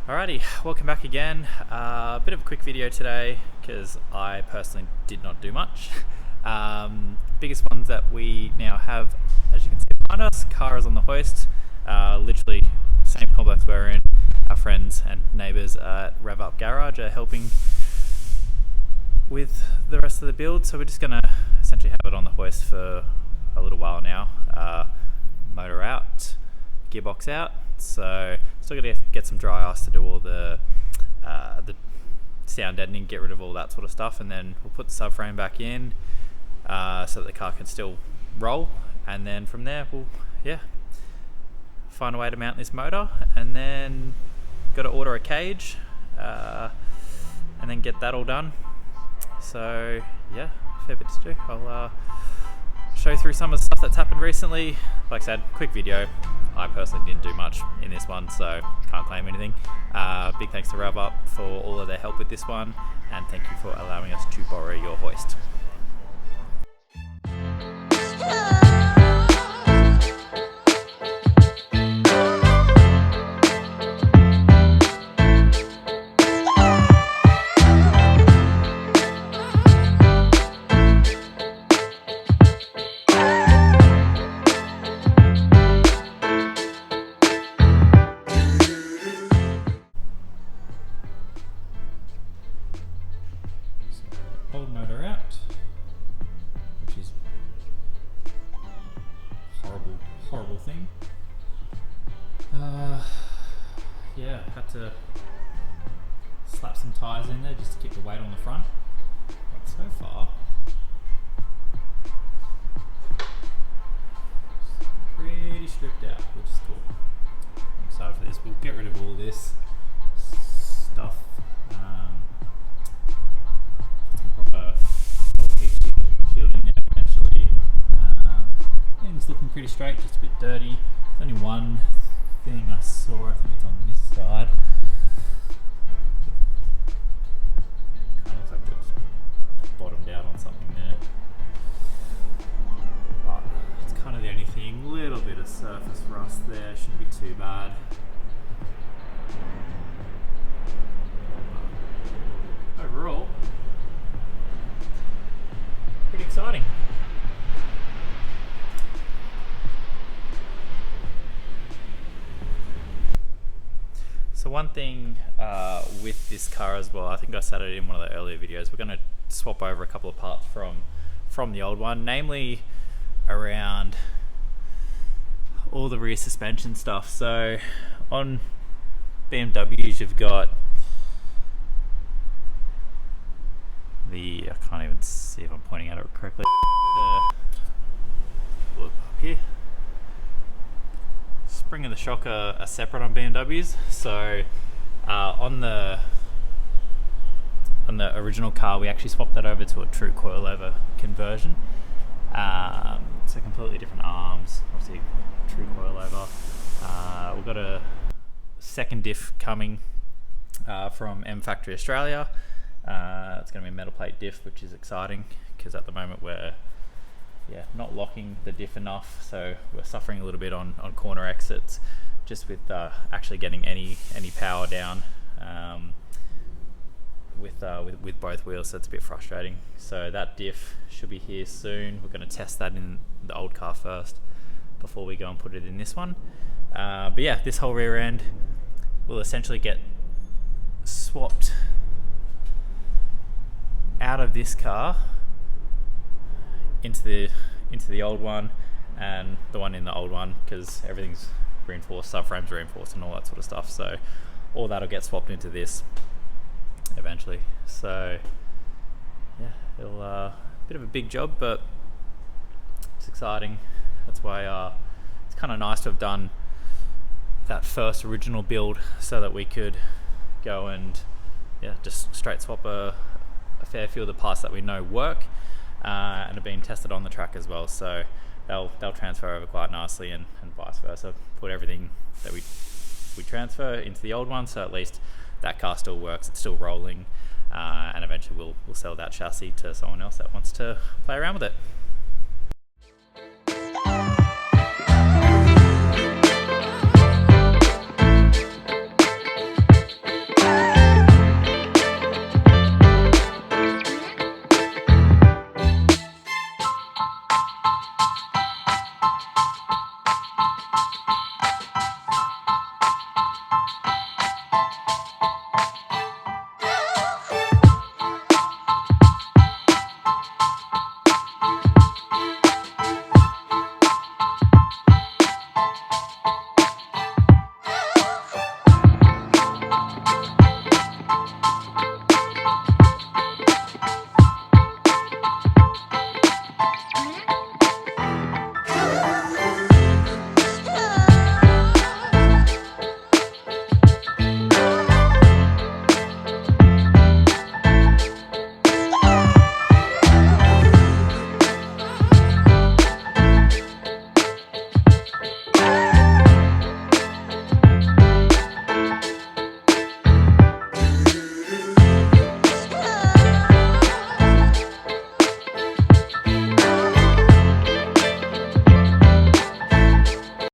Alrighty, welcome back again. A bit of a quick video today because I personally did not do much. Biggest ones that we now have, as you can see behind us, car is on the hoist. Literally same complex we're in. Our friends and neighbours at RevUp Garage are helping with the rest of the build, so we're just going to essentially have it on the hoist for a little while now. Motor out, gearbox out, so still got to get some dry ice to do all the sound deadening, get rid of all that sort of stuff, and then we'll put the subframe back in so that the car can still roll, and then from there we'll find a way to mount this motor, and then got to order a cage and then get that all done. So yeah, fair bit to do. I'll show you through some of the stuff that's happened recently. Like I said, quick video. I personally didn't do much in this one, so can't claim anything. Big thanks to RevUp for all of their help with this one, and thank you for allowing us to borrow your hoist. Old motor out, which is horrible thing. Yeah, had to slap some tyres in there just to keep the weight on the front. But so far, pretty stripped out, which is cool. I'm excited for this. We'll get rid of all this stuff. Shielding there eventually. Things looking pretty straight, just a bit dirty. There's only one thing I saw, I think it's on this side. Kind of looks like it's bottomed out on something there. But it's kind of the only thing. Little bit of surface rust there, shouldn't be too bad. Overall, pretty exciting. So one thing with this car as well, I think I said it in one of the earlier videos, we're going to swap over a couple of parts from the old one, namely around all the rear suspension stuff. So on BMWs you've got I can't even see if I'm pointing at it correctly. Look up here. Spring and the shock are separate on BMWs. So on the original car, we actually swapped that over to a true coilover conversion. So completely different arms, obviously true coilover. We've got a second diff coming from M Factory Australia. It's going to be a metal plate diff, which is exciting because at the moment we're not locking the diff enough, so we're suffering a little bit on corner exits just with actually getting any power down with both wheels, so it's a bit frustrating. So that diff should be here soon. We're going to test that in the old car first before we go and put it in this one. But yeah, this whole rear end will essentially get swapped out of this car into the old one, and the one in the old one, because everything's reinforced, subframe's reinforced and all that sort of stuff, so all that'll get swapped into this eventually. So yeah, it'll bit of a big job, but it's exciting. That's why it's kind of nice to have done that first original build so that we could go and just straight swap a fair few of the parts that we know work and have been tested on the track as well, so they'll transfer over quite nicely, and vice versa. Put everything that we transfer into the old one, so at least that car still works, it's still rolling, and eventually we'll sell that chassis to someone else that wants to play around with it.